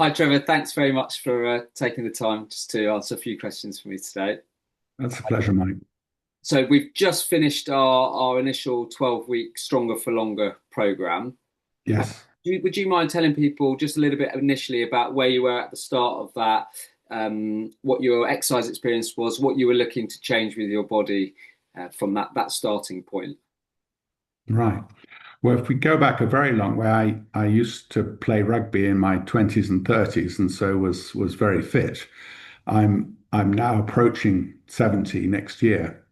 Hi, Trevor. Thanks very much for taking the time just to answer a few questions for me today. That's a pleasure, Mike. So we've just finished our initial 12-week Stronger for Longer program. Yes. Would you mind telling people just a little bit initially about where you were at the start of that, what your exercise experience was, what you were looking to change with your body from that starting point? Right. Well, if we go back a very long way, I used to play rugby in my 20s and 30s, and so was very fit. I'm now approaching 70 next year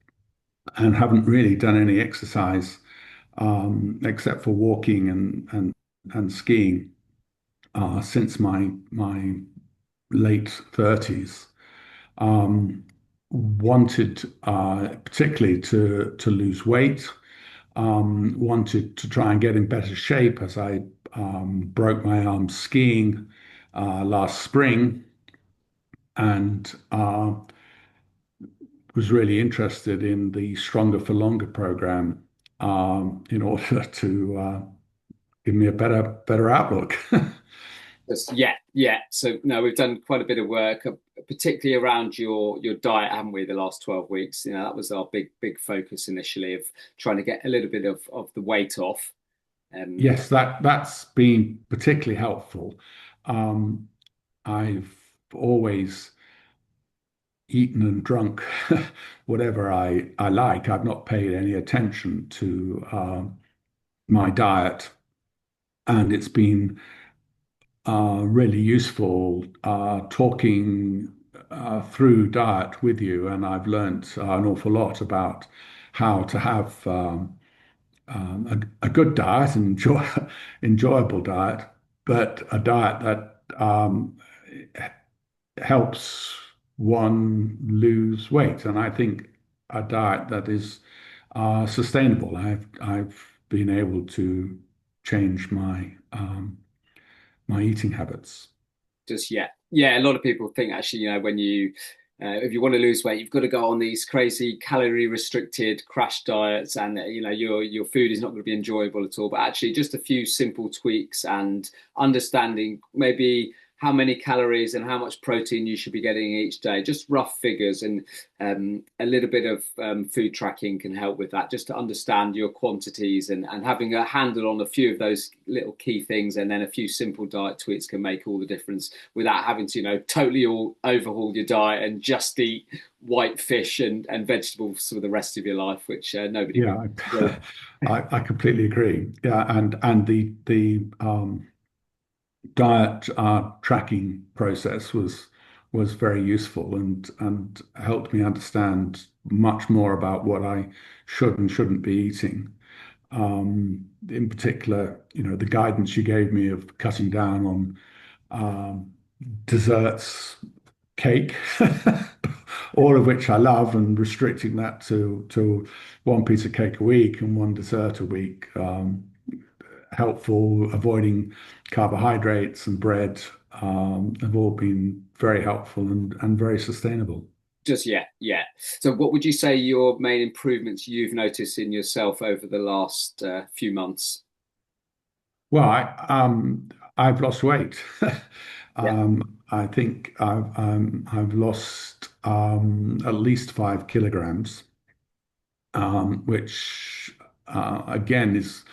and haven't really done any exercise except for walking and skiing since my late 30s. Um, Wanted particularly to lose weight. Wanted to try and get in better shape as I broke my arm skiing last spring and was really interested in the Stronger for Longer program in order to give me a better outlook. Yeah. So no, we've done quite a bit of work, particularly around your diet, haven't we? The last 12 weeks, that was our big focus initially of trying to get a little bit of the weight off. Um, Yes, that's been particularly helpful. Um, I've always eaten and drunk whatever I like. I've not paid any attention to my diet, and it's been really useful talking through diet with you. And I've learnt an awful lot about how to have a good diet, enjoyable diet, but a diet that helps one lose weight. And I think a diet that is sustainable. I've been able to change my eating habits. just yeah. A lot of people think actually, when you if you want to lose weight, you've got to go on these crazy calorie restricted crash diets, and your food is not going to be enjoyable at all. But actually, just a few simple tweaks and understanding maybe how many calories and how much protein you should be getting each day, just rough figures, and a little bit of food tracking can help with that, just to understand your quantities, and having a handle on a few of those little key things, and then a few simple diet tweaks can make all the difference without having to, totally overhaul your diet and just eat white fish and vegetables for the rest of your life, which nobody Yeah, really. I completely agree. Yeah, and the diet tracking process was very useful and helped me understand much more about what I should and shouldn't be eating. In particular, the guidance you gave me of cutting down on um, desserts, cake, all of which I love, and restricting that to one piece of cake a week and one dessert a week. Helpful, avoiding carbohydrates and bread have all been very helpful and very sustainable. Just yeah. So, what would you say your main improvements you've noticed in yourself over the last few months? Well, I've lost weight. Yeah, I think I've lost at least 5 kilograms, which again is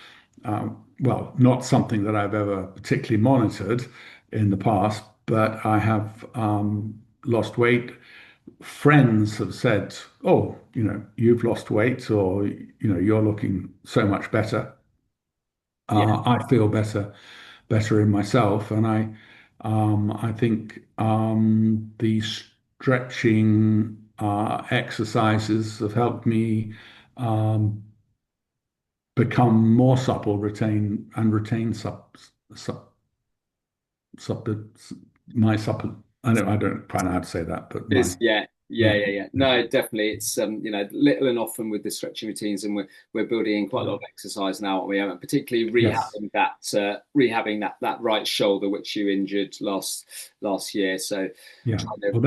well, not something that I've ever particularly monitored in the past, but I have lost weight. Friends have said, "Oh, you've lost weight, or you're looking so much better." yeah. I feel better in myself, and I think the stretching exercises have helped me um, become more supple, retain sup, sup, my supple. I don't quite know how to say that, but my It's yeah, yeah, yeah, yeah, yeah. No, definitely. It's little and often with the stretching routines, and we're building in quite a lot of exercise now, aren't we? And particularly yes, rehabbing that right shoulder which you injured last year. So yeah. trying to Well,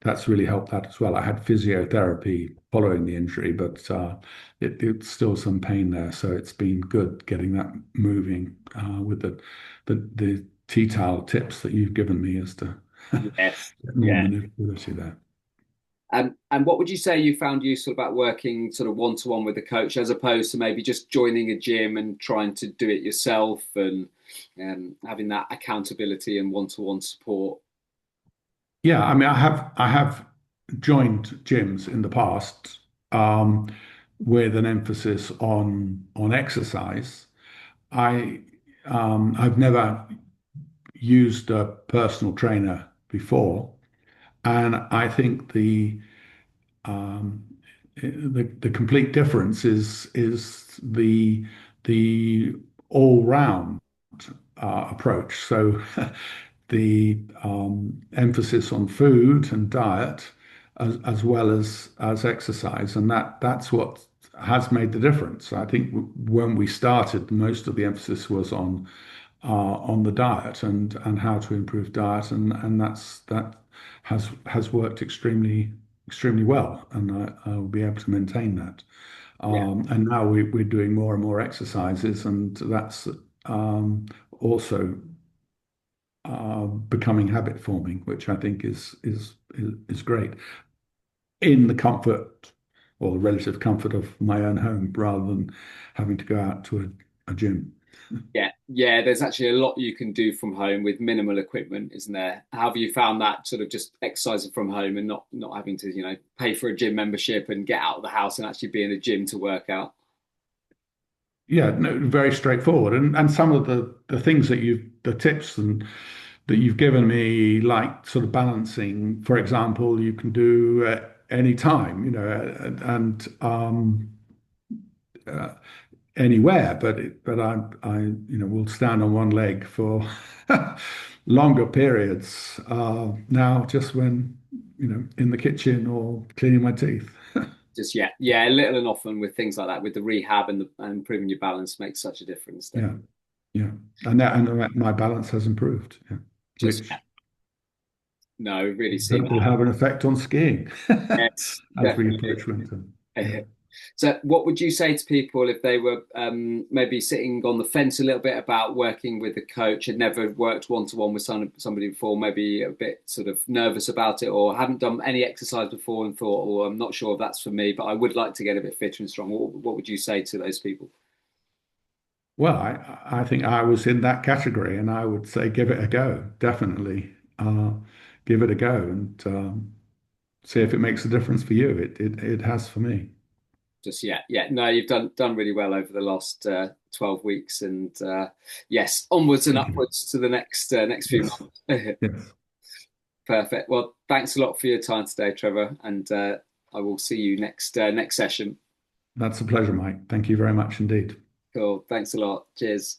that's really helped that as well. I had physiotherapy following the injury, but it's still some pain there, so it's been good getting that moving with the tea towel tips that you've given me as to Yes. get more Yeah. maneuverability there. And what would you say you found useful about working sort of one to one with a coach as opposed to maybe just joining a gym and trying to do it yourself and having that accountability and one to one support? Yeah, I mean, I have joined gyms in the past um, with an emphasis on exercise. I I've never used a personal trainer before, and I think um, the complete difference is the all round approach. So the emphasis on food and diet, as well as exercise, and that's what has made the difference. I think when we started, most of the emphasis was on the diet and how to improve diet, and that has worked extremely well, and I'll be able to maintain that. Yeah, And now we're doing more and more exercises, and that's also becoming habit forming, which I think is great in the comfort or the relative comfort of my own home, rather than having to go out to a gym. yeah. There's actually a lot you can do from home with minimal equipment, isn't there? How have you found that sort of just exercising from home and not having to, pay for a gym membership and get out of the house and actually be in a gym to work out? Yeah, no, very straightforward. And some of the things the tips and that you've given me, like sort of balancing, for example, you can do at any time, and uh, anywhere, but I will stand on one leg for longer periods now, just when, in the kitchen or cleaning my teeth. Just yeah, little and often with things like that, with the rehab and improving your balance makes such a difference. Yeah, Definitely. yeah. And my balance has improved, yeah, Just which no, really see will have an effect on skiing yes, as we definitely. approach winter. Yeah. So, what would you say to people if they were maybe sitting on the fence a little bit about working with a coach, had never worked one to one with somebody before, maybe a bit sort of nervous about it, or haven't done any exercise before and thought, "Oh, I'm not sure if that's for me, but I would like to get a bit fitter and strong." What would you say to those people? Well, I think I was in that category, and I would say give it a go. Definitely, give it a go, and see if it makes a difference for you. It has for me. Just yeah. No, you've done really well over the last 12 weeks, and yes, onwards and Thank you. upwards to the next few Yes, months. yes. Perfect. Well, thanks a lot for your time today, Trevor, and I will see you next session. That's a pleasure, Mike. Thank you very much indeed. Cool. Thanks a lot. Cheers.